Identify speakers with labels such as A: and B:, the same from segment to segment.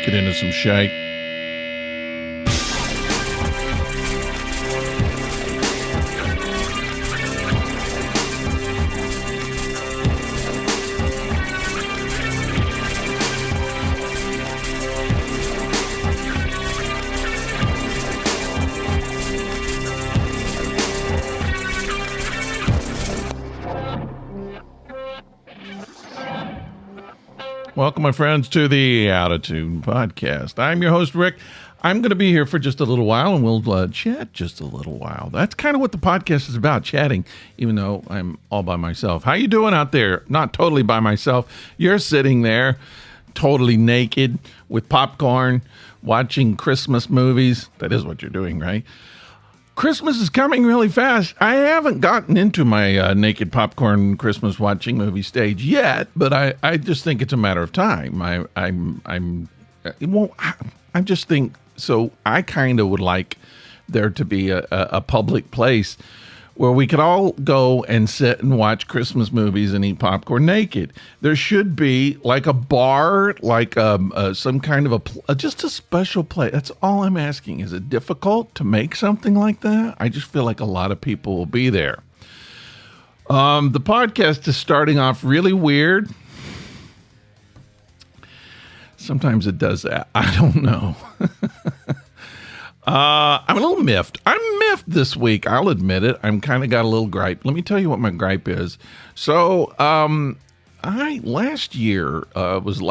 A: Get into some shake. Welcome, my friends, to the Attitude Podcast. I'm your host, Rick. I'm going to be here for just a little while, and we'll chat just a little while. That's kind of what the podcast is about, chatting, even though I'm all by myself. How you doing out there? Not totally by myself. You're sitting there totally naked with popcorn, watching Christmas movies. That is what you're doing, right? Christmas is coming really fast. I haven't gotten into my naked popcorn Christmas watching movie stage yet, but I just think it's a matter of time. I just think so. I kind of would like there to be a public place where we could all go and sit and watch Christmas movies and eat popcorn naked. There should be like a bar, like some kind of just a special place. That's all I'm asking. Is it difficult to make something like that? I just feel like a lot of people will be there. The podcast is starting off really weird. Sometimes it does that. I don't know. I'm a little miffed. I'm miffed this week. I'll admit it. I'm kind of got a little gripe. Let me tell you what my gripe is. So, last year was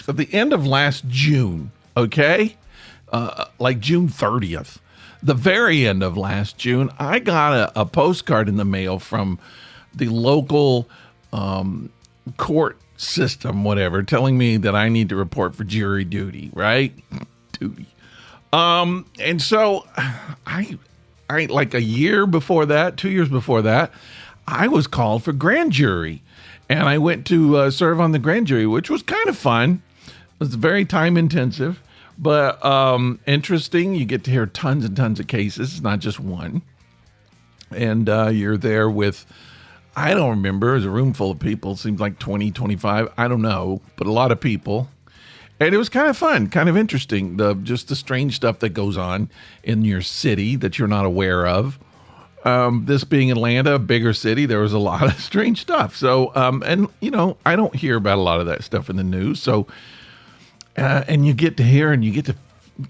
A: at the end of last June, okay? Like June 30th. The very end of last June, I got a postcard in the mail from the local court system, whatever, telling me that I need to report for jury duty, right? Duty. And so I like a year before that, 2 years before that, I was called for grand jury, and I went to serve on the grand jury, which was kind of fun. It was very time intensive, but interesting. You get to hear tons and tons of cases. It's not just one. And you're there with, I don't remember, it was a room full of people. It seems like 20, 25. I don't know, but a lot of people. And it was kind of fun, kind of interesting, just the strange stuff that goes on in your city that you're not aware of. This being Atlanta, a bigger city, there was a lot of strange stuff. So, and, you know, I don't hear about a lot of that stuff in the news. So, and you get to hear and you get to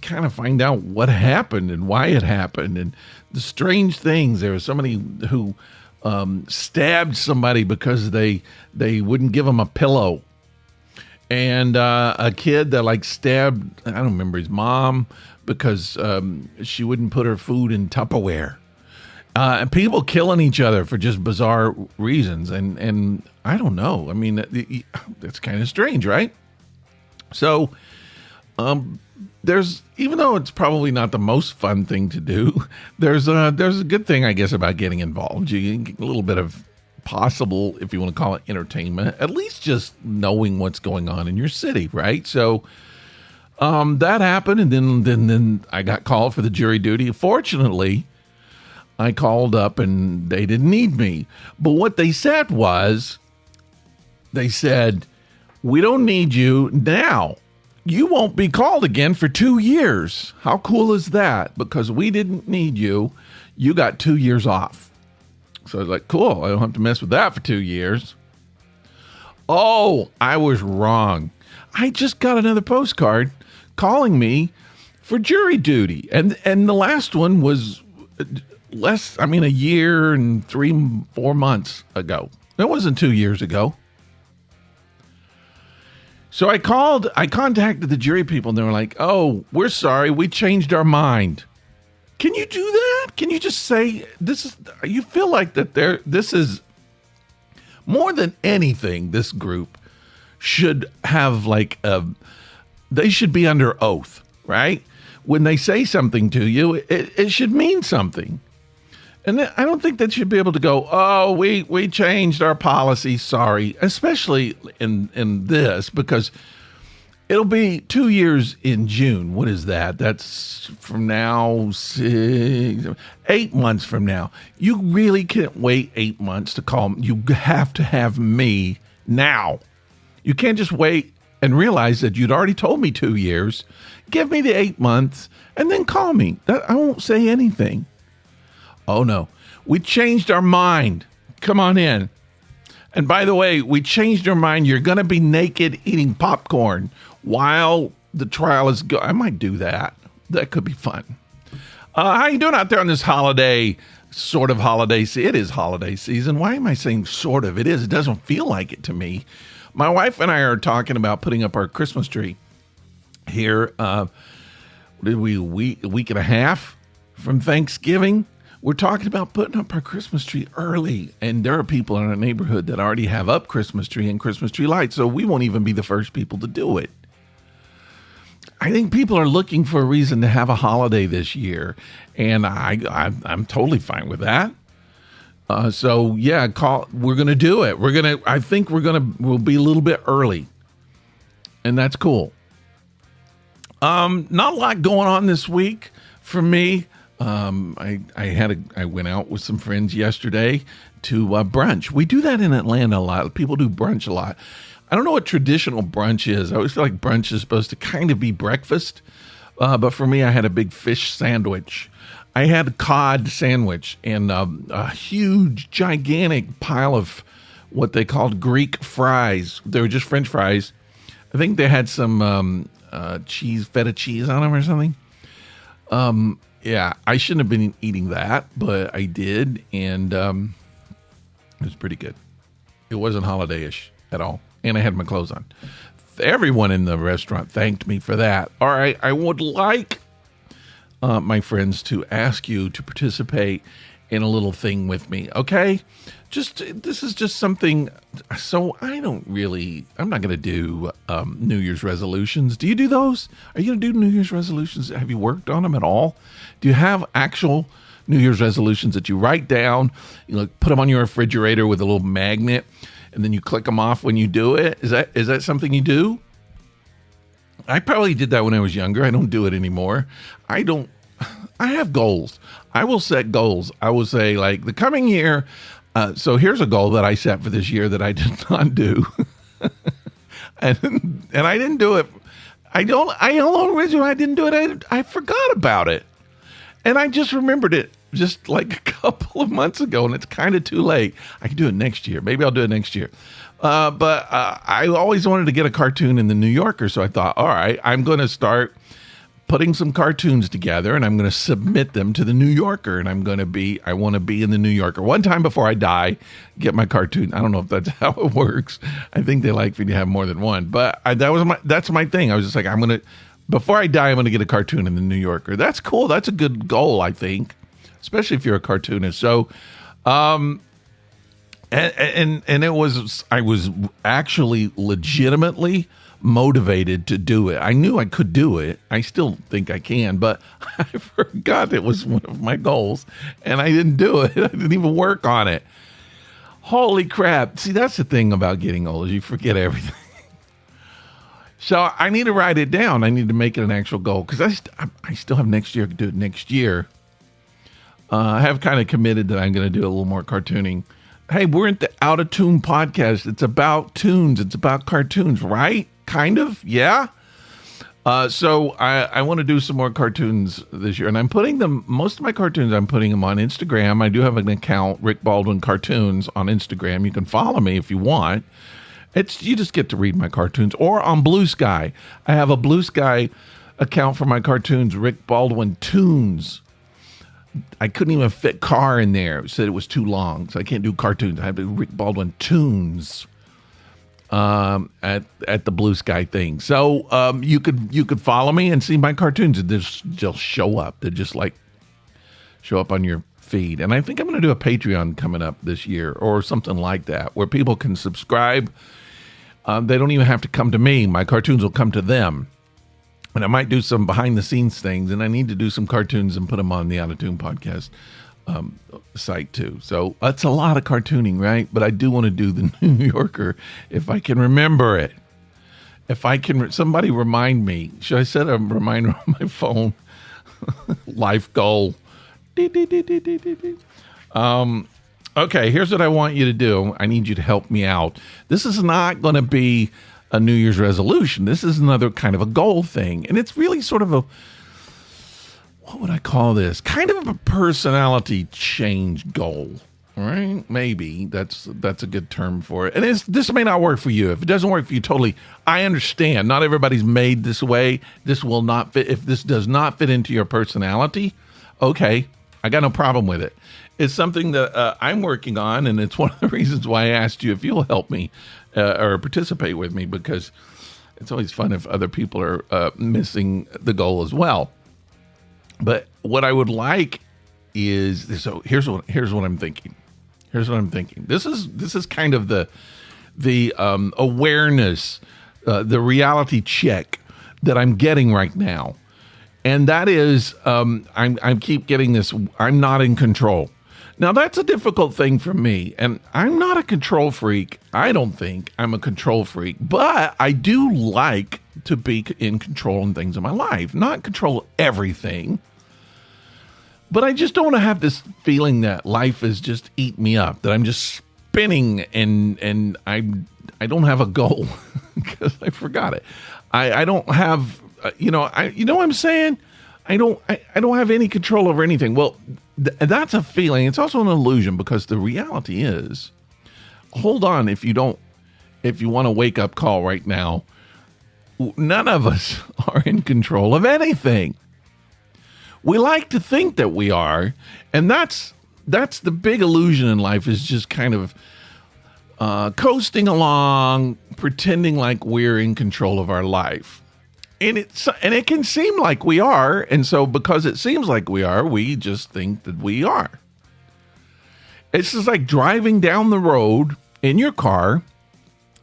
A: kind of find out what happened and why it happened and the strange things. There was somebody who stabbed somebody because they wouldn't give him a pillow. And a kid that like stabbed, I don't remember, his mom because she wouldn't put her food in Tupperware. And people killing each other for just bizarre reasons. And I don't know. I mean, that's kind of strange, right? So there's, even though it's probably not the most fun thing to do, there's a good thing, I guess, about getting involved. You get a little bit of possible, if you want to call it entertainment, at least just knowing what's going on in your city, right? So that happened, and then I got called for the jury duty. Fortunately, I called up and they didn't need me. But what they said was, they said, we don't need you now. You won't be called again for 2 years. How cool is that? Because we didn't need you. You got 2 years off. So I was like, cool, I don't have to mess with that for 2 years. Oh, I was wrong. I just got another postcard calling me for jury duty. And the last one was a year and 4 months ago. It wasn't 2 years ago. So I contacted the jury people, and they were like, oh, we're sorry, we changed our mind. Can you do that? Can you just say you feel like that this is more than anything, this group should have they should be under oath, right? When they say something to you, it should mean something. And I don't think that should be able to go, oh, we changed our policy, sorry, especially in this, because it'll be 2 years in June. What is that? That's from now, 8 months from now. You really can't wait 8 months to call. You have to have me now. You can't just wait and realize that you'd already told me 2 years. Give me the 8 months and then call me. I won't say anything. Oh, no. We changed our mind. Come on in. And by the way, we changed our mind. You're going to be naked eating popcorn while the trial is going. I might do that. That could be fun. How you doing out there on this holiday, sort of holiday season? It is holiday season. Why am I saying sort of? It is. It doesn't feel like it to me. My wife and I are talking about putting up our Christmas tree here. A week and a half from Thanksgiving. We're talking about putting up our Christmas tree early, and there are people in our neighborhood that already have up Christmas tree and Christmas tree lights, so we won't even be the first people to do it. I think people are looking for a reason to have a holiday this year, and I'm totally fine with that. So yeah, we're going to do it. We'll be a little bit early, and that's cool. Not a lot going on this week for me. I went out with some friends yesterday to brunch. We do that in Atlanta a lot. People do brunch a lot. I don't know what traditional brunch is. I always feel like brunch is supposed to kind of be breakfast. But for me, I had a big fish sandwich. I had a cod sandwich and a huge, gigantic pile of what they called Greek fries. They were just French fries. I think they had some feta cheese on them or something. Yeah, I shouldn't have been eating that, but I did, and it was pretty good. It wasn't holiday-ish at all, and I had my clothes on. Everyone in the restaurant thanked me for that. All right, I would like my friends to ask you to participate in a little thing with me, okay? This is just something, so I'm not going to do New Year's resolutions. Do you do those? Are you going to do New Year's resolutions? Have you worked on them at all? Do you have actual New Year's resolutions that you write down, put them on your refrigerator with a little magnet, and then you click them off when you do it? Is that something you do? I probably did that when I was younger. I don't do it anymore. I have goals. I will set goals. I will say, like, the coming year. So here's a goal that I set for this year that I did not do. and I didn't do it. I don't know reason I didn't do it. I forgot about it. And I just remembered it just like a couple of months ago, and it's kind of too late. I can do it next year. Maybe I'll do it next year. But I always wanted to get a cartoon in the New Yorker, so I thought, all right, I'm going to start putting some cartoons together, and I'm going to submit them to the New Yorker, and I want to be in the New Yorker. One time before I die, get my cartoon. I don't know if that's how it works. I think they like for you to have more than one, but that's my thing. I was just like, before I die, I'm going to get a cartoon in the New Yorker. That's cool. That's a good goal, I think, especially if you're a cartoonist. So, and I was actually legitimately motivated to do it. I knew I could do it. I still think I can, but I forgot it was one of my goals, and I didn't do it. I didn't even work on it. Holy crap. See, that's the thing about getting old, is you forget everything. So I need to write it down. I need to make it an actual goal, because I still have next year to do it next year. I have kind of committed that I'm going to do a little more cartooning. Hey, we're at the Out of Tune podcast. It's about tunes. It's about cartoons, right? Kind of, yeah. So I want to do some more cartoons this year, and I'm putting most of my cartoons, I'm putting them on Instagram. I do have an account, Rick Baldwin Cartoons, on Instagram. You can follow me if you want. You just get to read my cartoons, or on Blue Sky. I have a Blue Sky account for my cartoons, Rick Baldwin Tunes. I couldn't even fit car in there. It said it was too long, so I can't do cartoons. I have to Rick Baldwin Tunes at the Blue Sky thing. So you could follow me and see my cartoons. They just show up. They just like show up on your feed. And I think I'm going to do a Patreon coming up this year, or something like that, where people can subscribe. They don't even have to come to me. My cartoons will come to them. And I might do some behind the scenes things, and I need to do some cartoons and put them on the Out of Tune podcast site too. So that's a lot of cartooning, right? But I do want to do the New Yorker if I can remember it. If I can, somebody remind me. Should I set a reminder on my phone? Life goal. Okay, here's what I want you to do. I need you to help me out. This is not going to be a New Year's resolution. This is another kind of a goal thing. And it's really sort of what would I call this? Kind of a personality change goal. Right? Maybe that's a good term for it. And this may not work for you. If it doesn't work for you, totally, I understand. Not everybody's made this way. This will not fit. If this does not fit into your personality, okay, I got no problem with it. It's something that I'm working on, and it's one of the reasons why I asked you if you'll help me or participate with me, because it's always fun if other people are missing the goal as well. But what I would like is, so here's what I'm thinking. Here's what I'm thinking. This is kind of the awareness, the reality check that I'm getting right now, and that is I keep getting this. I'm not in control. Now that's a difficult thing for me, and I'm not a control freak. I don't think I'm a control freak, but I do like to be in control in things in my life, not control everything. But I just don't want to have this feeling that life is just eating me up, that I'm just spinning and I don't have a goal because I forgot it. I don't have, you know what I'm saying? I don't have any control over anything. Well, that's a feeling. It's also an illusion, because the reality is, hold on, if you want a wake up call right now, none of us are in control of anything. We like to think that we are, and that's the big illusion in life, is just kind of coasting along, pretending like we're in control of our life. And it can seem like we are, and so because it seems like we are, we just think that we are. It's just like driving down the road in your car,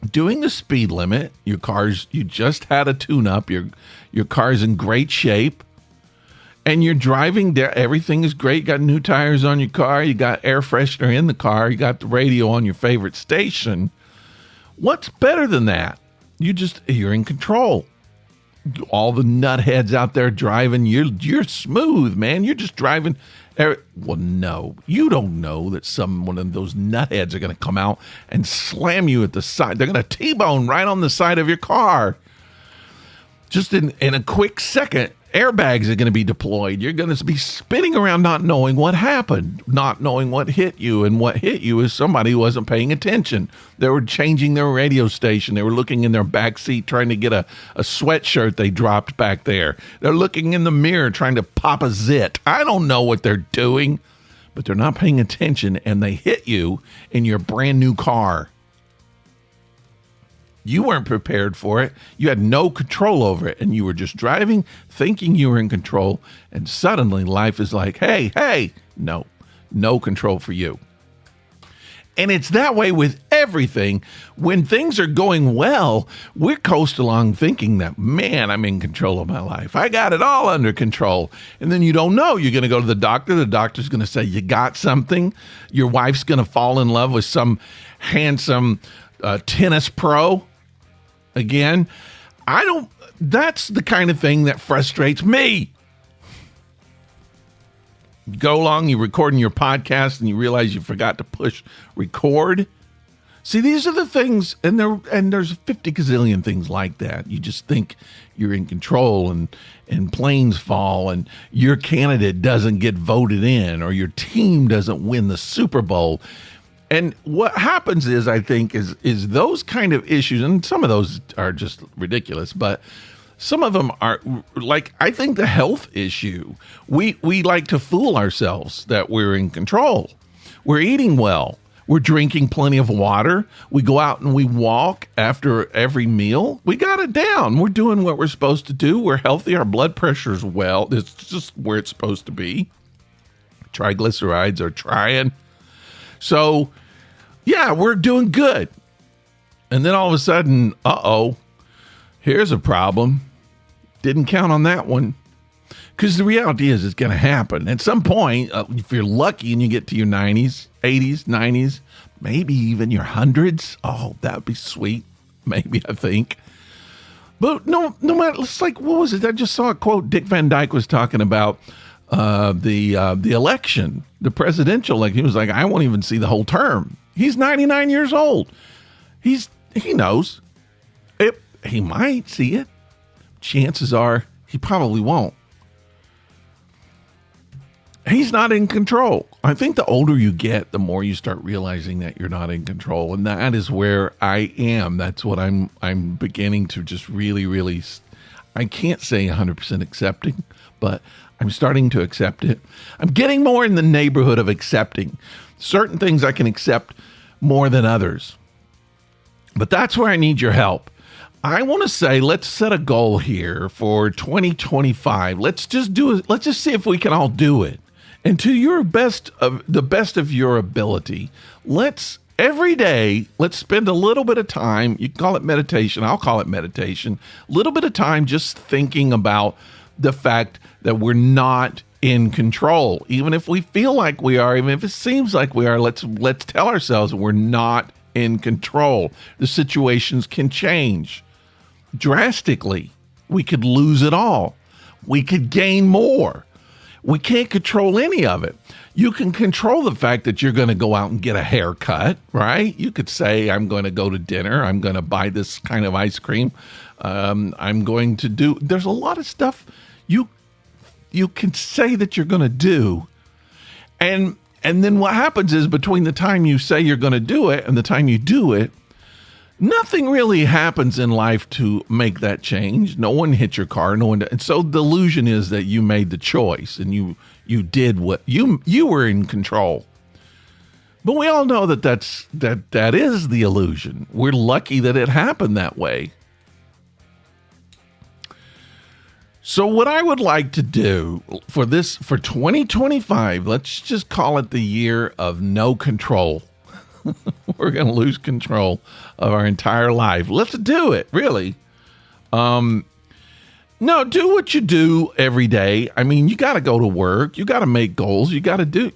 A: doing the speed limit. You just had a tune-up. Your car's in great shape. And you're driving there, everything is great. You got new tires on your car. You got air freshener in the car. You got the radio on your favorite station. What's better than that? You're in control. All the nutheads out there driving, you're smooth, man. You're just driving. Well, no, you don't know that one of those nutheads are going to come out and slam you at the side. They're going to T-bone right on the side of your car. Just in a quick second. Airbags are going to be deployed. You're going to be spinning around not knowing what happened, not knowing what hit you. And what hit you is somebody who wasn't paying attention. They were changing their radio station. They were looking in their back seat trying to get a sweatshirt they dropped back there. They're looking in the mirror trying to pop a zit. I don't know what they're doing, but they're not paying attention, and they hit you in your brand new car. You weren't prepared for it. You had no control over it, and you were just driving, thinking you were in control, and suddenly life is like, hey, no control for you. And it's that way with everything. When things are going well, we coast along thinking that, man, I'm in control of my life. I got it all under control. And then you don't know. You're going to go to the doctor. The doctor's going to say, you got something. Your wife's going to fall in love with some handsome tennis pro. Again, that's the kind of thing that frustrates me. You go along, you're recording your podcast, and you realize you forgot to push record. See, these are the things, and there's 50 gazillion things like that. You just think you're in control, and planes fall, and your candidate doesn't get voted in, or your team doesn't win the Super Bowl. And what happens is, I think, is those kind of issues, and some of those are just ridiculous, but some of them are, like, I think the health issue, we like to fool ourselves that we're in control. We're eating well. We're drinking plenty of water. We go out and we walk after every meal. We got it down. We're doing what we're supposed to do. We're healthy. Our blood pressure is well. It's just where it's supposed to be. Triglycerides are trying. So, yeah, we're doing good. And then all of a sudden, here's a problem. Didn't count on that one. Because the reality is it's going to happen. At some point, if you're lucky and you get to your 90s, 80s, 90s, maybe even your hundreds, that would be sweet. Maybe, I think. But no matter, it's like, what was it? I just saw a quote. Dick Van Dyke was talking about the election, the presidential election. He was like, I won't even see the whole term. He's 99 years old. He knows. he might see it. Chances are he probably won't. He's not in control. I think the older you get, the more you start realizing that you're not in control. And that is where I am. That's what I'm beginning to just really, I can't say 100% accepting, but I'm starting to accept it. I'm getting more in the neighborhood of accepting. Certain things I can accept more than others. But that's where I need your help. I want to say, let's set a goal here for 2025. Let's just do it. Let's just see if we can all do it. And to your best of the best of your ability, every day, let's spend a little bit of time. You can call it meditation. I'll call it meditation. A little bit of time just thinking about the fact that we're not in control. Even if we feel like we are, even if it seems like we are, let's tell ourselves we're not in control. The situations can change drastically. We could lose it all. We could gain more. We can't control any of it. You can control the fact that you're going to go out and get a haircut, right? You could say, I'm going to go to dinner. I'm going to buy this kind of ice cream. I'm going to do, there's a lot of stuff you can say that you're going to do. And then what happens is between the time you say you're going to do it and the time you do it, nothing really happens in life to make that change. No one hit your car. No one. And so the illusion is that you made the choice and you did what you were in control. But we all know that is the illusion. We're lucky that it happened that way. So what I would like to do for 2025, let's just call it the year of no control. We're going to lose control of our entire life. Let's do it, really. No, do what you do every day. I mean, you got to go to work. You got to make goals. You got to do,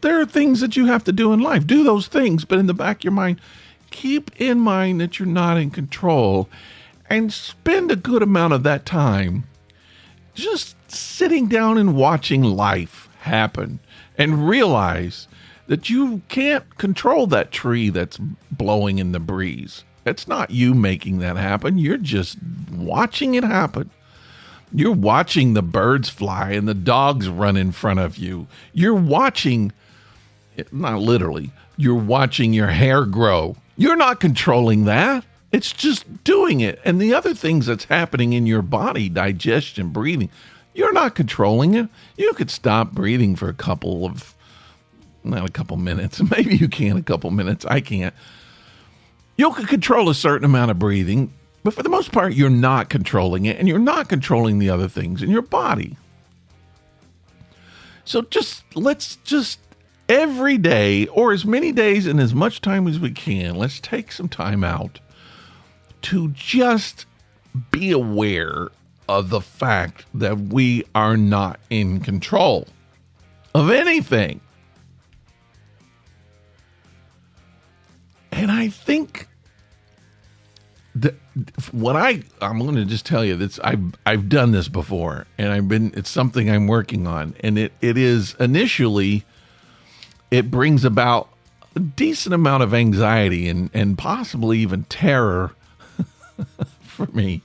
A: there are things that you have to do in life. Do those things, but in the back of your mind, keep in mind that you're not in control and spend a good amount of that time just sitting down and watching life happen and realize that you can't control that tree that's blowing in the breeze. It's not you making that happen. You're just watching it happen. You're watching the birds fly and the dogs run in front of you. You're watching, not literally, you're watching your hair grow. You're not controlling that. It's just doing it. And the other things that's happening in your body, digestion, breathing, you're not controlling it. You could stop breathing for not a couple minutes. Maybe you can a couple minutes. I can't. You can control a certain amount of breathing, but for the most part, you're not controlling it, and you're not controlling the other things in your body. So let's every day, or as many days and as much time as we can, let's take some time out to just be aware of the fact that we are not in control of anything. And I think that I'm going to just tell you this, I've done this before, and it's something I'm working on, and it is initially, it brings about a decent amount of anxiety and possibly even terror for me.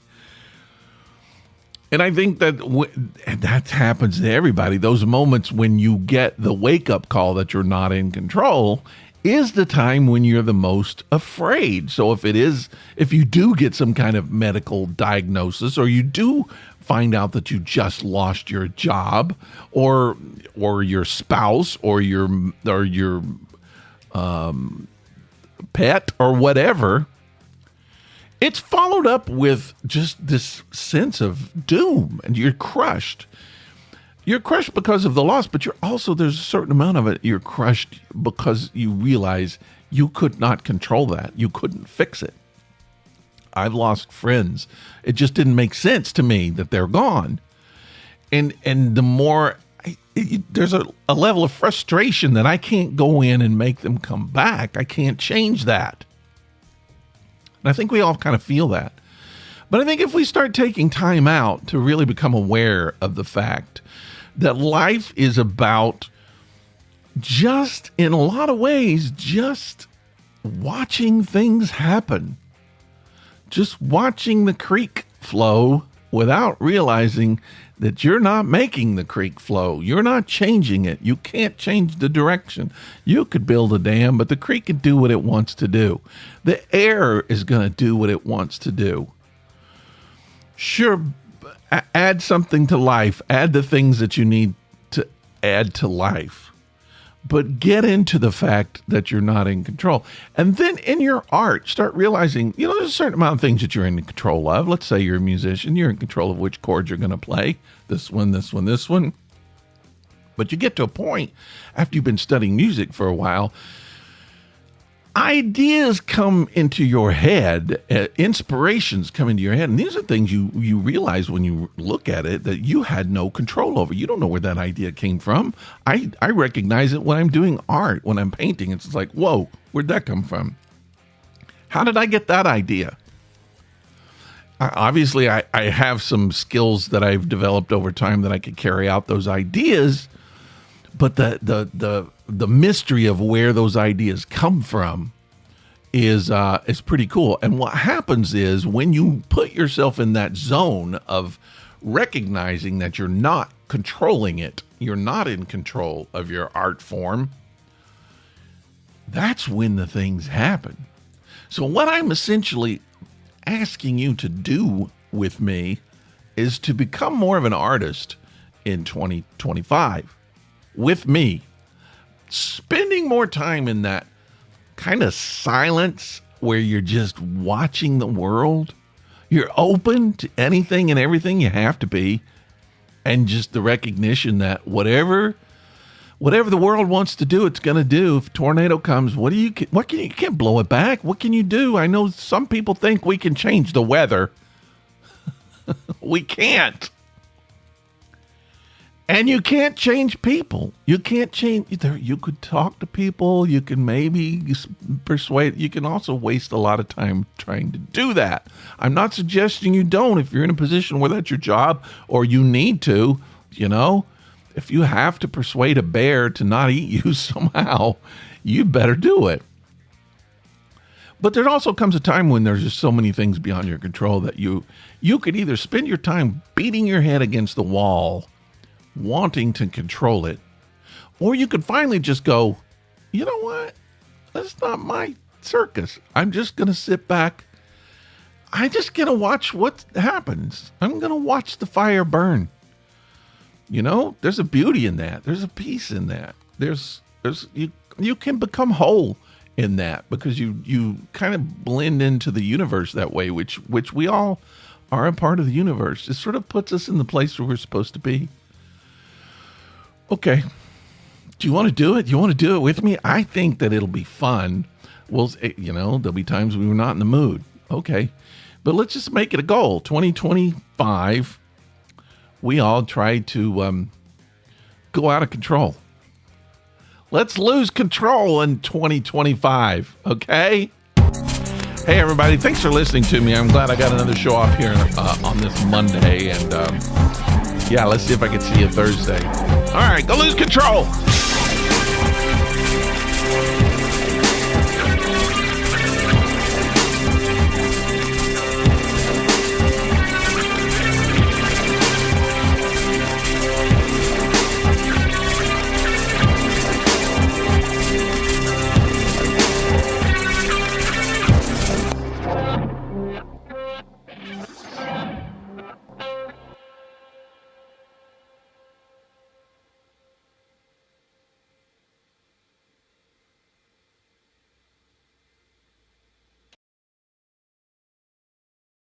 A: And I think that happens to everybody. Those moments when you get the wake-up call that you're not in control is the time when you're the most afraid. So if you do get some kind of medical diagnosis, or you do find out that you just lost your job, or your spouse, or your pet, or whatever, it's followed up with just this sense of doom, and you're crushed. You're crushed because of the loss, but there's a certain amount of it. You're crushed because you realize you could not control that. You couldn't fix it. I've lost friends. It just didn't make sense to me that they're gone. And the more, there's a level of frustration that I can't go in and make them come back. I can't change that. And I think we all kind of feel that. But I think if we start taking time out to really become aware of the fact that life is about just, in a lot of ways, just watching things happen. just watching the creek flow without realizing that you're not making the creek flow. You're not changing it. You can't change the direction. You could build a dam, but the creek can do what it wants to do. The air is going to do what it wants to do. Sure, add something to life. Add the things that you need to add to life. But get into the fact that you're not in control. And then in your art, start realizing, there's a certain amount of things that you're in control of. Let's say you're a musician. You're in control of which chords you're going to play. This one, this one, this one. But you get to a point after you've been studying music for a while, ideas come into your head, inspirations come into your head, and these are things you realize when you look at it that you had no control over. You don't know where that idea came from. I recognize it when I'm doing art, when I'm painting. It's like, whoa, where'd that come from? How did I get that idea? Obviously, I have some skills that I've developed over time that I could carry out those ideas, but the mystery of where those ideas come from is pretty cool. And what happens is when you put yourself in that zone of recognizing that you're not controlling it, you're not in control of your art form, that's when the things happen. So what I'm essentially asking you to do with me is to become more of an artist in 2025 with me. Spending more time in that kind of silence where you're just watching the world. You're open to anything and everything. You have to be. And just the recognition that whatever the world wants to do, it's going to do. If a tornado comes, you can't blow it back. What can you do? I know some people think we can change the weather. We can't. And you can't change people. You can't change. You could talk to people. You can maybe persuade. You can also waste a lot of time trying to do that. I'm not suggesting you don't if you're in a position where that's your job or you need to, If you have to persuade a bear to not eat you somehow, you better do it. But there also comes a time when there's just so many things beyond your control that you could either spend your time beating your head against the wall wanting to control it, or you could finally just go, you know what? That's not my circus. I'm just going to sit back. I'm just going to watch what happens. I'm going to watch the fire burn. There's a beauty in that. There's a peace in that. You can become whole in that because you kind of blend into the universe that way, which we all are a part of the universe. It sort of puts us in the place where we're supposed to be. Okay. Do you want to do it? Do you want to do it with me? I think that it'll be fun. Well, there'll be times we were not in the mood. Okay. But let's just make it a goal. 2025, we all try to go out of control. Let's lose control in 2025. Okay? Hey, everybody. Thanks for listening to me. I'm glad I got another show off here on this Monday. And, let's see if I can see you Thursday. All right, go lose control.